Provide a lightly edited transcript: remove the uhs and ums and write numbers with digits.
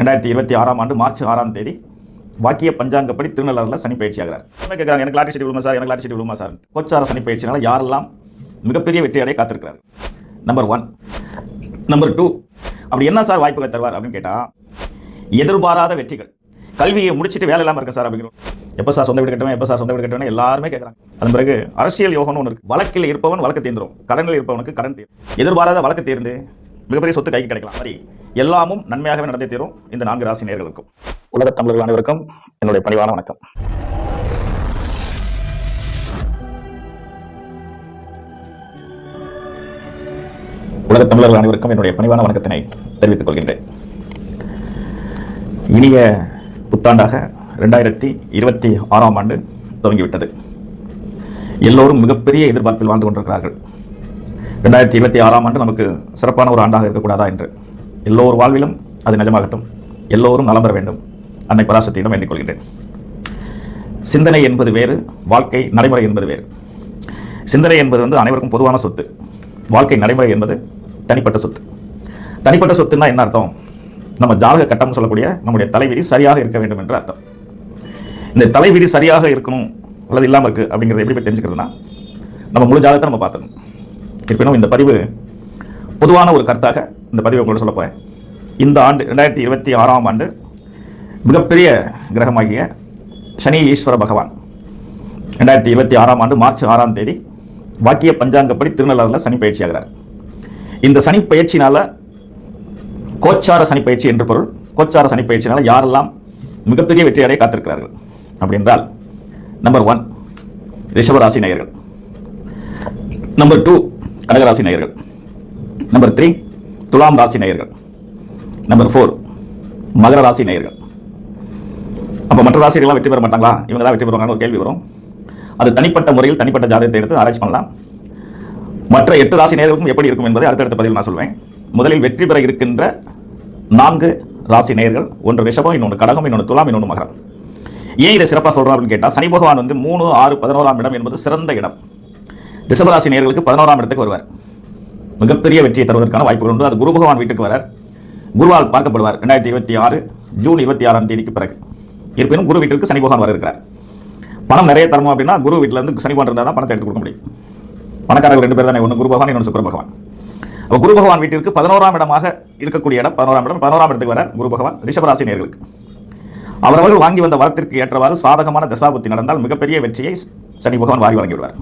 2026 ஆண்டு மார்ச் 6ஆம் தேதி வாக்கிய பஞ்சாங்கப்படி திருநள்ளாறில் சனி பயிற்சி ஆகிறார். என்ன கேட்குறாங்க, எனக்கு லாட்டரி சீட்டு விழுமா சார், எனக்கு லாட்டரி சீட்டு விழுமா சார். கோச்சார சனி பயிற்சினால யாரெல்லாம் மிகப்பெரிய வெற்றி அடைய காத்திருக்கிறார்? நம்பர் 1. நம்பர் 2, அப்படி என்ன சார் வாய்ப்புகள் தருவார் அப்படின்னு கேட்டால், எதிர்பாராத வெற்றிகள். கல்வியை முடிச்சுட்டு வேலை இல்லாமல் இருக்க சார் அப்படிங்கிறோம். எப்போ சார் சொந்த வீடு கட்டுவேன், எப்போ சார் சொந்த வீடு கட்டுவேன் எல்லாருமே கேட்குறாங்க. அதன் பிறகு அரசியல் யோகம்னு ஒன்று இருக்குது. வழக்கில் இருப்பவன் வழக்கு தீர்ந்துடும், கடனில் இருப்பவனுக்கு கடன் தீரும். எதிர்பாராத வழக்கு தீர்ந்து மிகப்பெரிய சொத்து கைக்கு கிடைக்கலாம். சரி, எல்லாமும் நன்மையாகவே நடந்தே தீரும் இந்த 4 ராசி நேயர்களுக்கும். உலகத் தமிழர்கள் அனைவருக்கும் என்னுடைய பணிவான வணக்கம். உலகத் தமிழர்கள் அனைவருக்கும் என்னுடைய பணிவான வணக்கத்தினை தெரிவித்துக் கொள்கின்றேன். இனிய புத்தாண்டாக 2026ஆம் ஆண்டு துவங்கிவிட்டது. எல்லோரும் மிகப்பெரிய எதிர்பார்ப்பில் வாழ்ந்து கொண்டிருக்கிறார்கள். 2026ஆம் ஆண்டு நமக்கு சிறப்பான ஒரு ஆண்டாக இருக்கக்கூடாதா என்று எல்லோர் வாழ்விலும் அது நிஜமாகட்டும். எல்லோரும் நலம் பெற வேண்டும். அன்னை பராசக்தியிடம் வேண்டிக் கொள்கின்றேன். சிந்தனை என்பது வேறு, வாழ்க்கை நடைமுறை என்பது வேறு. சிந்தனை என்பது அனைவருக்கும் பொதுவான சொத்து. வாழ்க்கை நடைமுறை என்பது தனிப்பட்ட சொத்து. தனிப்பட்ட சொத்துன்னா என்ன அர்த்தம்? நம்ம ஜாதக கட்டம் சொல்லக்கூடிய நம்முடைய தலைவிதி சரியாக இருக்க வேண்டும் என்று அர்த்தம். இந்த தலைவிதி சரியாக இருக்கணும் அல்லது இல்லாமல் இருக்குது அப்படிங்கிறத எப்படி போய் தெரிஞ்சுக்கிறதுனா, நம்ம முழு ஜாதகத்தை நம்ம பார்த்துக்கணும். இருப்பினும் இந்த பதிவு பொதுவான ஒரு கருத்தாக இந்த பதிவை உங்களோட சொல்ல போகிறேன். இந்த ஆண்டு 2026ஆம் ஆண்டு மிகப்பெரிய கிரகமாகிய சனி ஈஸ்வர பகவான் 2026ஆம் ஆண்டு மார்ச் 6ஆம் தேதி வாக்கிய பஞ்சாங்கப்படி திருநள்ளாறில் சனி பயிற்சி ஆகிறார். இந்த சனி பயிற்சினால கோச்சார சனி பயிற்சி என்று பொருள். கோச்சார சனி பயிற்சினால யாரெல்லாம் மிகப்பெரிய வெற்றி அடைய காத்திருக்கிறார்கள் அப்படின்றால், நம்பர் 1 ரிஷபராசி நேயர்கள், நம்பர் 2 கடகராசி நேயர்கள், நம்பர் 3 துலாம் ராசி நேயர்கள், நம்பர் 4 மகர ராசி நேயர்கள். அப்போ மற்ற ராசிகள்லாம் வெற்றி பெற மாட்டாங்களா, இவங்க தான் வெற்றி பெறுவாங்கன்னு ஒரு கேள்வி வரும். அது தனிப்பட்ட முறையில் தனிப்பட்ட ஜாதகத்தை எடுத்து ஆராய்ச்சி பண்ணலாம். மற்ற 8 ராசி நேயர்களுக்கும் எப்படி இருக்கும் என்பதை அடுத்தடுத்த பதிவில் நான் சொல்வேன். முதலில் வெற்றி பெற இருக்கின்ற 4 ராசி நேயர்கள், ஒன்று ரிஷபம், இன்னொன்று கடகம், இன்னொன்று துலாம், இன்னொன்று மகரம். ஏன் இதை சிறப்பாக சொல்கிறோம் அப்படின்னு கேட்டால், சனி பகவான் 3, 6, 11ஆம் இடம் என்பது சிறந்த இடம். ரிஷபராசி நேயர்களுக்கு 11ஆம் இடத்துக்கு வருவார். மிகப்பெரிய வெற்றியை தருவதற்கான வாய்ப்புகள் உண்டு. அது குரு பகவான் வீட்டுக்கு வரார். குருவால் பார்க்கப்படுவார் 2026 ஜூன் 26ஆம் தேதிக்கு பிறகு. இருப்பினும் குரு வீட்டிற்கு சனி பகவான் வர இருக்கிறார். பணம் நிறைய தரணும் அப்படின்னா குரு வீட்டில் இருந்து சனி பகவான் இருந்தால் தான் பணத்தை எடுத்து கொடுக்க முடியும். பணக்காரர்கள் 2 பேர் தானே, ஒன்று குரு பகவான், இன்னொன்று சுக்கிர பகவான். அப்போ குரு பகவான் வீட்டிற்கு 11ஆம் இடமாக இருக்கக்கூடிய இடம் 11ஆம் இடம். 11ஆம் இடத்துக்கு வர குரு பகவான் ரிஷபராசி நேயர்களுக்கு. அவரவர்கள் வாங்கி வந்த வரத்திற்கு ஏற்றவாறு சாதகமான தசாபுத்தி நடந்தால் மிகப்பெரிய வெற்றியை சனி பகவான் வாரி வழங்கிவிடுவார்.